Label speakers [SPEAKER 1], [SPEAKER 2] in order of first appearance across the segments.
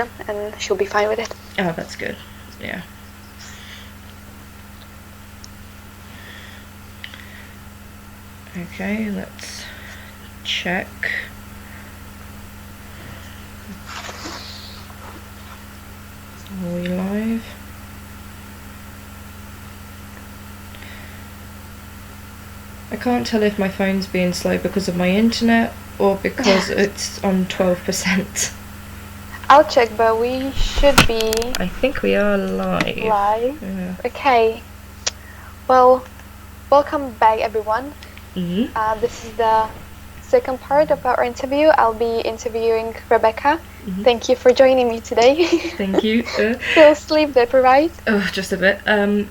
[SPEAKER 1] over, and she'll be fine with it.
[SPEAKER 2] Oh, that's good. Yeah. Okay, let's check. Are we live? I can't tell if my phone's being slow because of my internet or because it's on 12%.
[SPEAKER 1] I'll check, but we should be...
[SPEAKER 2] I think we are live.
[SPEAKER 1] Yeah. Okay. Well, welcome back, everyone.
[SPEAKER 2] Mm-hmm.
[SPEAKER 1] This is the second part of our interview. I'll be interviewing Rebecca. Mm-hmm. Thank you for joining me today.
[SPEAKER 2] Thank you.
[SPEAKER 1] Still sleep deprived?
[SPEAKER 2] Oh, just a bit.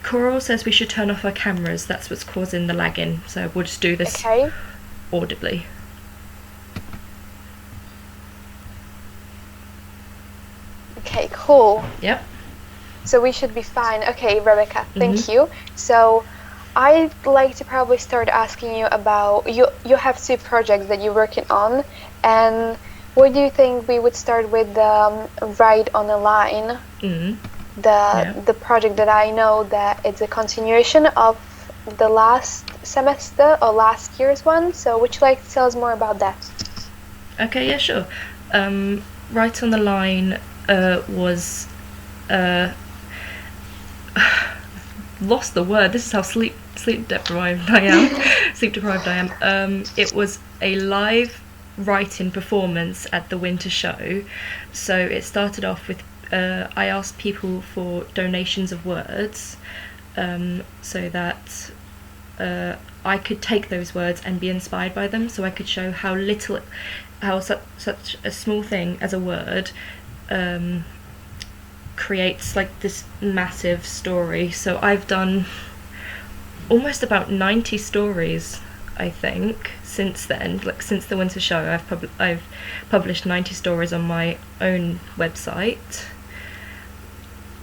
[SPEAKER 2] Coral says we should turn off our cameras. That's what's causing the lagging. So we'll just do this audibly.
[SPEAKER 1] Okay, cool.
[SPEAKER 2] Yep.
[SPEAKER 1] So we should be fine. Okay, Rebecca, thank you. So I'd like to probably start asking you about, you have 2 projects that you're working on, and what do you think we would start with the Ride on a Line? The project that I know that it's a continuation of the last semester or last year's one. So would you like to tell us more about that?
[SPEAKER 2] Okay, yeah, sure. Right on the Line was lost the word. This is how sleep deprived I am. It was a live writing performance at the winter show. So it started off with I asked people for donations of words, so that I could take those words and be inspired by them. So I could show how such a small thing as a word creates like this massive story. So I've done almost about 90 stories, I think, since then. Like since the winter show, I've published 90 stories on my own website,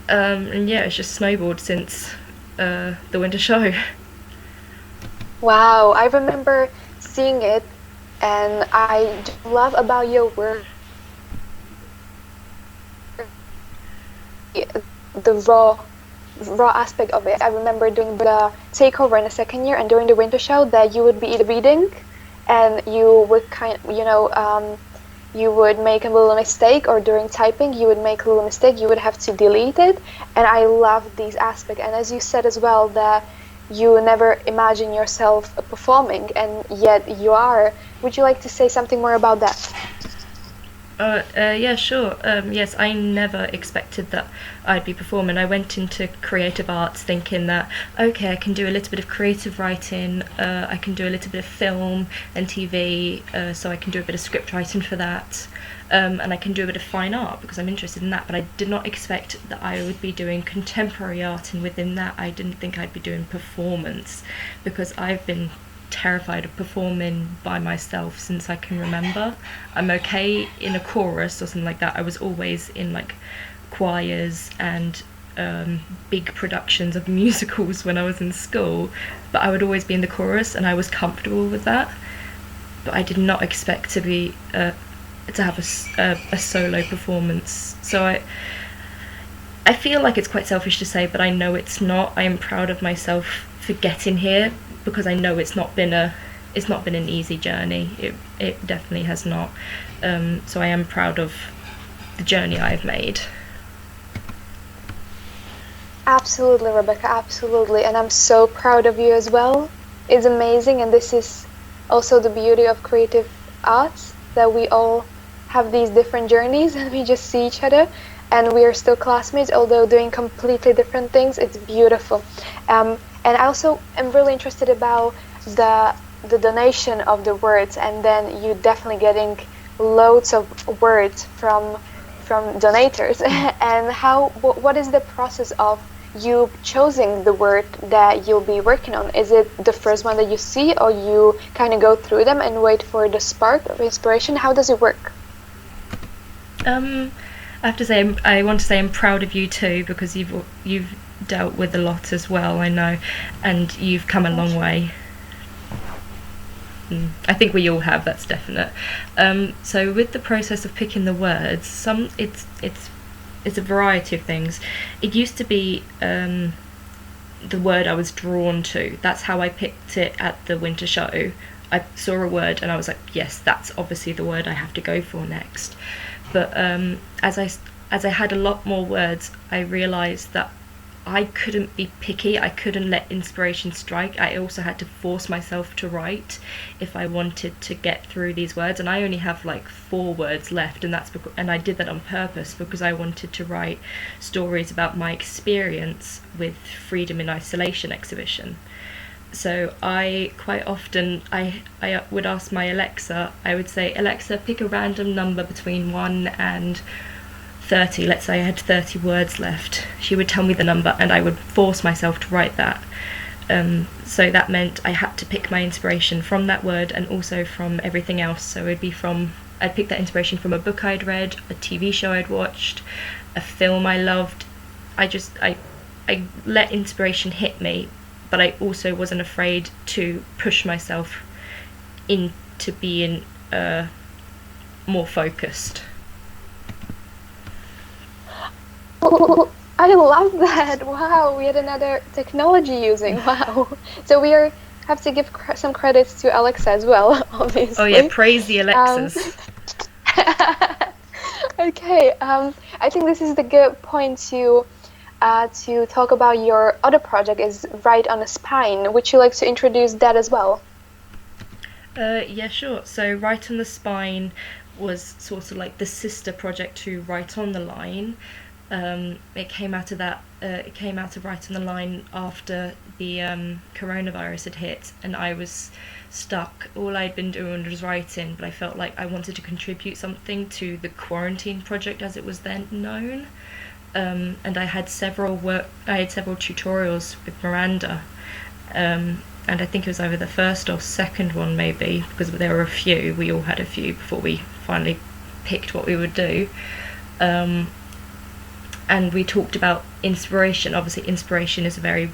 [SPEAKER 2] and yeah, it's just snowballed since the winter show.
[SPEAKER 1] Wow, I remember seeing it, and I love about your work the raw aspect of it. I remember doing the takeover in the second year, and during the winter show that you would be reading, and you would you would make a little mistake, or during typing you would make a little mistake, you would have to delete it. And I love these aspects. And as you said as well, that you never imagine yourself performing, and yet you are. Would you like to say something more about that?
[SPEAKER 2] Yeah, sure. Yes, I never expected that I'd be performing. I went into creative arts thinking that, okay, I can do a little bit of creative writing, I can do a little bit of film and TV, so I can do a bit of script writing for that, and I can do a bit of fine art because I'm interested in that, but I did not expect that I would be doing contemporary art, and within that I didn't think I'd be doing performance, because I've been terrified of performing by myself since I can remember. I'm okay in a chorus or something like that. I was always in like choirs and big productions of musicals when I was in school, but I would always be in the chorus and I was comfortable with that. But I did not expect to be to have a solo performance. So I feel like it's quite selfish to say, but I know it's not. I am proud of myself for getting here, because I know it's not been an easy journey. It definitely has not. So I am proud of the journey I've made.
[SPEAKER 1] Absolutely, Rebecca, absolutely. And I'm so proud of you as well. It's amazing, and this is also the beauty of creative arts, that we all have these different journeys and we just see each other, and we are still classmates, although doing completely different things. It's beautiful. And I also am really interested about the donation of the words, and then you definitely getting loads of words from donators. And what is the process of you choosing the word that you'll be working on? Is it the first one that you see, or you kind of go through them and wait for the spark of inspiration? How does it work?
[SPEAKER 2] I have to say, I want to say I'm proud of you too, because you've dealt with a lot as well, I know, and you've come a long way. I think we all have, that's definite. So with the process of picking the words, it's a variety of things. It used to be the word I was drawn to. That's how I picked it at the winter show. I saw a word and I was like, yes, that's obviously the word I have to go for next. But as I had a lot more words, I realised that I couldn't be picky. I couldn't let inspiration strike. I also had to force myself to write if I wanted to get through these words. And I only have like 4 words left, and and I did that on purpose because I wanted to write stories about my experience with Freedom in Isolation exhibition. So I quite often I would ask my Alexa. I would say, Alexa, pick a random number between 1 and 30. Let's say I had 30 words left. She would tell me the number and I would force myself to write that. So that meant I had to pick my inspiration from that word and also from everything else. So I'd pick that inspiration from a book I'd read, a TV show I'd watched, a film I loved. I let inspiration hit me, but I also wasn't afraid to push myself into being more focused.
[SPEAKER 1] Oh, I love that. Wow, we had another technology using. Wow. So have to give some credits to Alexa as well, obviously.
[SPEAKER 2] Oh yeah, praise the Alexas.
[SPEAKER 1] Okay, I think this is the good point to talk about your other project, is Write on a Spine. Would you like to introduce that as well?
[SPEAKER 2] Yeah, sure. So Write on the Spine was sort of like the sister project to Write on the Line. It came out of that. It came out of Write on the Line after the coronavirus had hit, and I was stuck. All I'd been doing was writing, but I felt like I wanted to contribute something to the quarantine project as it was then known. And I had several tutorials with Miranda, and I think it was either the first or second one maybe, because there were a few. We all had a few before we finally picked what we would do. And we talked about inspiration. Obviously, inspiration is a very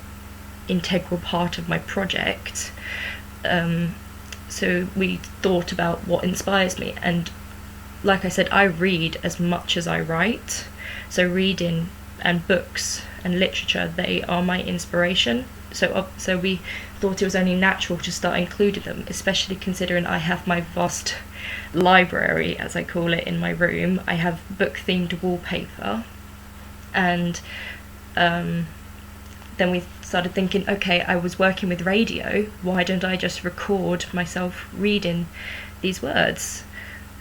[SPEAKER 2] integral part of my project. So we thought about what inspires me. And like I said, I read as much as I write. So reading and books and literature, they are my inspiration. So we thought it was only natural to start including them, especially considering I have my vast library, as I call it, in my room. I have book-themed wallpaper. And then we started thinking, okay, I was working with radio, why don't I just record myself reading these words?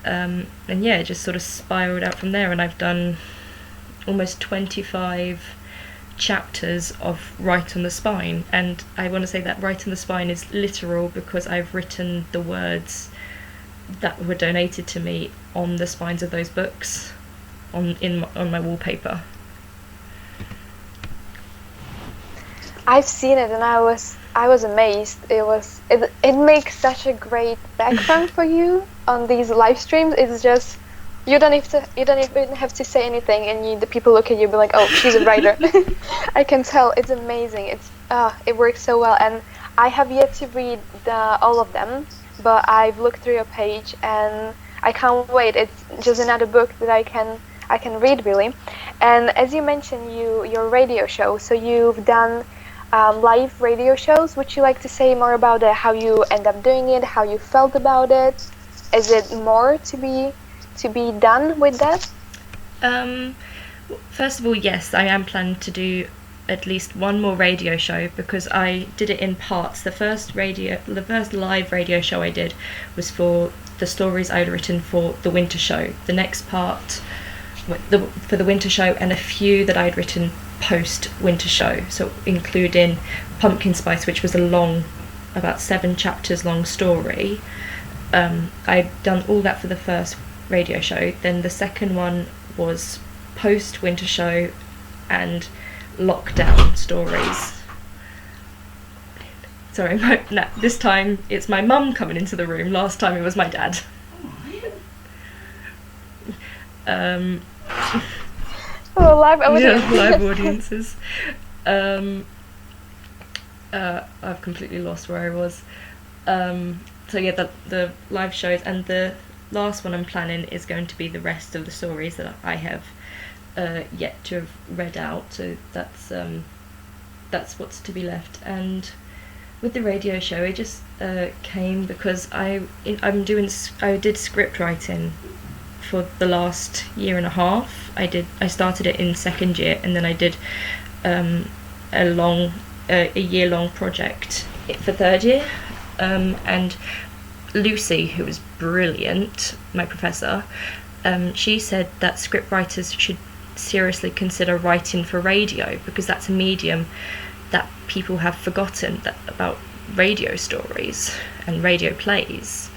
[SPEAKER 2] And yeah, it just sort of spiraled out from there, and I've done almost 25 chapters of Write on the Spine. And I want to say that Write on the Spine is literal because I've written the words that were donated to me on the spines of those books on my wallpaper.
[SPEAKER 1] I've seen it and I was amazed. It makes such a great background for you on these live streams. It's just you don't even have to say anything, and the people look at you and be like, oh, she's a writer. I can tell. It's amazing. It works so well, and I have yet to read all of them, but I've looked through your page and I can't wait. It's just another book that I can read, really. And as you mentioned, your radio show, so you've done live radio shows. Would you like to say more about it, how you end up doing it, how you felt about it? Is it more to be done with that?
[SPEAKER 2] First of all, yes, I am planning to do at least one more radio show because I did it in parts. The first live radio show I did was for the stories I'd written for the winter show. The next part for the winter show, and a few that I'd written post winter show, so including Pumpkin Spice, which was a long, about 7 chapters long story. I'd done all that for the first radio show. Then the second one was post winter show and lockdown stories. Sorry, this time it's my mum coming into the room. Last time it was my dad.
[SPEAKER 1] Live audience.
[SPEAKER 2] Yeah, live audiences. I've completely lost where I was. so yeah, the live shows, and the last one I'm planning is going to be the rest of the stories that I have yet to have read out. So that's what's to be left. And with the radio show, it just came because I did script writing for the last year and a half. I started it in second year, and then I did a year-long project for third year. And Lucy, who was brilliant, my professor, she said that scriptwriters should seriously consider writing for radio, because that's a medium that people have forgotten about radio stories and radio plays.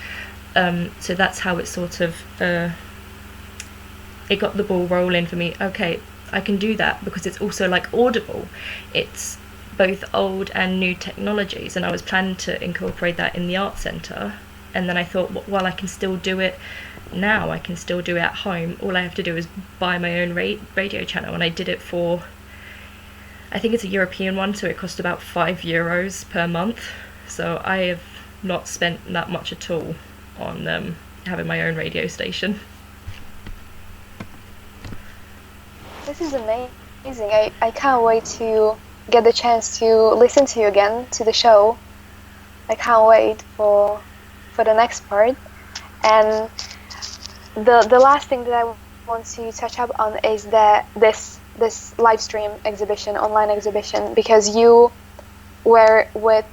[SPEAKER 2] So that's how it sort of it got the ball rolling for me. Okay, I can do that, because it's also like Audible. It's both old and new technologies, and I was planning to incorporate that in the art centre. And then I thought, well, I can still do it now. I can still do it at home. All I have to do is buy my own radio channel, and I did it for, I think it's a European one, so it cost about €5 per month. So I have not spent that much at all on having my own radio station.
[SPEAKER 1] This is amazing. I can't wait to get the chance to listen to you again, to the show. I can't wait for the next part. And the last thing that I want to touch up on is that this Livestream exhibition, online exhibition, because you were with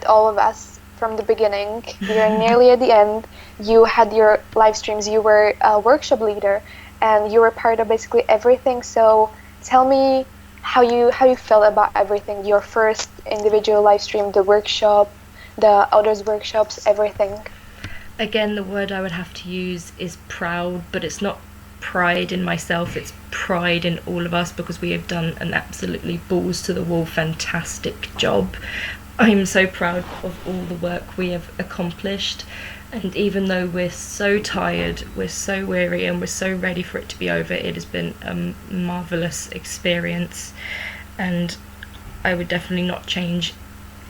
[SPEAKER 1] all of us from the beginning. You're nearly at the end. You had your live streams. You were a workshop leader, and you were part of basically everything. So tell me how you felt about everything. Your first individual live stream, the workshop, the others workshops, everything.
[SPEAKER 2] Again, the word I would have to use is proud, but it's not pride in myself, it's pride in all of us, because we have done an absolutely balls to the wall fantastic job. I'm so proud of all the work we have accomplished, and even though we're so tired, we're so weary, and we're so ready for it to be over, it has been a marvellous experience, and I would definitely not change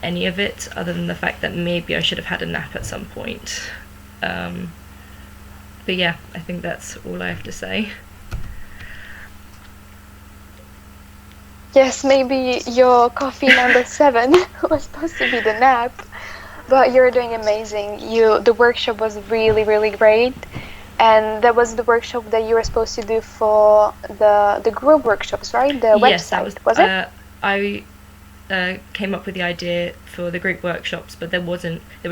[SPEAKER 2] any of it, other than the fact that maybe I should have had a nap at some point. But yeah, I think that's all I have to say.
[SPEAKER 1] Yes, maybe your coffee number 7 was supposed to be the nap, but you're doing amazing. The workshop was really, really great, and that was the workshop that you were supposed to do for the group workshops, right? The
[SPEAKER 2] yes,
[SPEAKER 1] website, was it?
[SPEAKER 2] I came up with the idea for the group workshops, but there were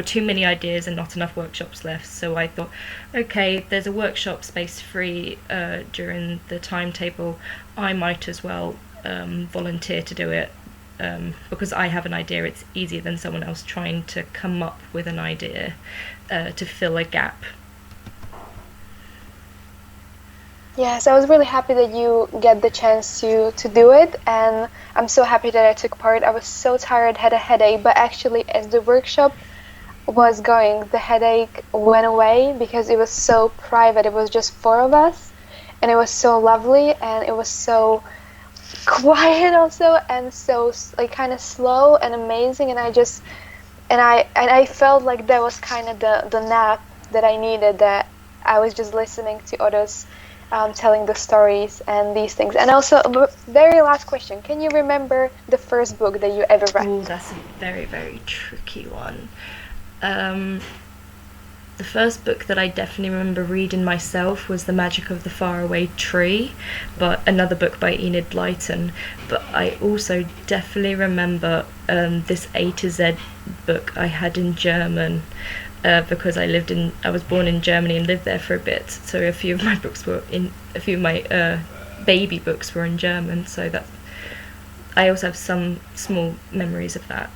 [SPEAKER 2] too many ideas and not enough workshops left, so I thought, okay, there's a workshop space free during the timetable, I might as well volunteer to do it, because I have an idea. It's easier than someone else trying to come up with an idea to fill a gap.
[SPEAKER 1] Yes, I was really happy that you get the chance to do it, and I'm so happy that I took part. I was so tired, had a headache, but actually as the workshop was going, the headache went away, because it was so private. It was just 4 of us, and it was so lovely, and it was so quiet also, and so like kind of slow and amazing, and I felt like that was kind of the nap that I needed, that I was just listening to others telling the stories and these things. And also, very last question, can you remember the first book that you ever read?
[SPEAKER 2] Oh, that's a very, very tricky one. The first book that I definitely remember reading myself was The Magic of the Faraway Tree, but another book by Enid Blyton. But I also definitely remember this A to Z book I had in German, because I was born in Germany and lived there for a bit. So a few of my baby books were in German. So that I also have some small memories of that.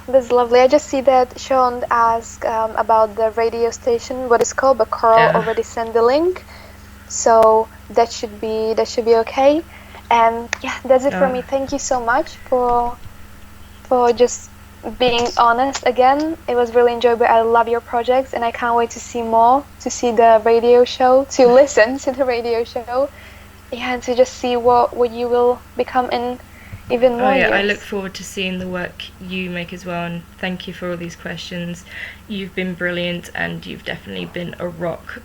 [SPEAKER 1] That's lovely. I just see that Sean asked about the radio station, what it's called, but Carl already sent the link, so that should be okay. And yeah, that's it for me. Thank you so much for just being honest again. It was really enjoyable. I love your projects, and I can't wait to see more, to see the radio show, to listen to the radio show, yeah, and to just see what you will become in even
[SPEAKER 2] Oh
[SPEAKER 1] more
[SPEAKER 2] yeah, I
[SPEAKER 1] years.
[SPEAKER 2] look forward to seeing the work you make as well, and thank you for all these questions. You've been brilliant, and you've definitely been a rock,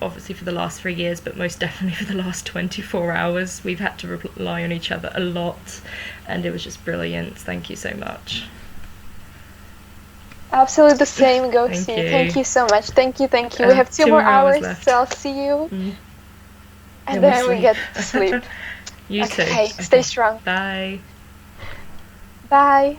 [SPEAKER 2] obviously for the last 3 years, but most definitely for the last 24 hours. We've had to rely on each other a lot, and it was just brilliant. Thank you so much.
[SPEAKER 1] Absolutely the same goes
[SPEAKER 2] Thank
[SPEAKER 1] to you.
[SPEAKER 2] you.
[SPEAKER 1] Thank you so much. Thank you, thank you. We have 2
[SPEAKER 2] 2
[SPEAKER 1] more
[SPEAKER 2] more hours
[SPEAKER 1] hours,
[SPEAKER 2] left.
[SPEAKER 1] so I'll see you. And
[SPEAKER 2] Then
[SPEAKER 1] then we
[SPEAKER 2] sleep.
[SPEAKER 1] get to sleep.
[SPEAKER 2] You
[SPEAKER 1] Okay,
[SPEAKER 2] too.
[SPEAKER 1] stay strong.
[SPEAKER 2] Bye.
[SPEAKER 1] Bye.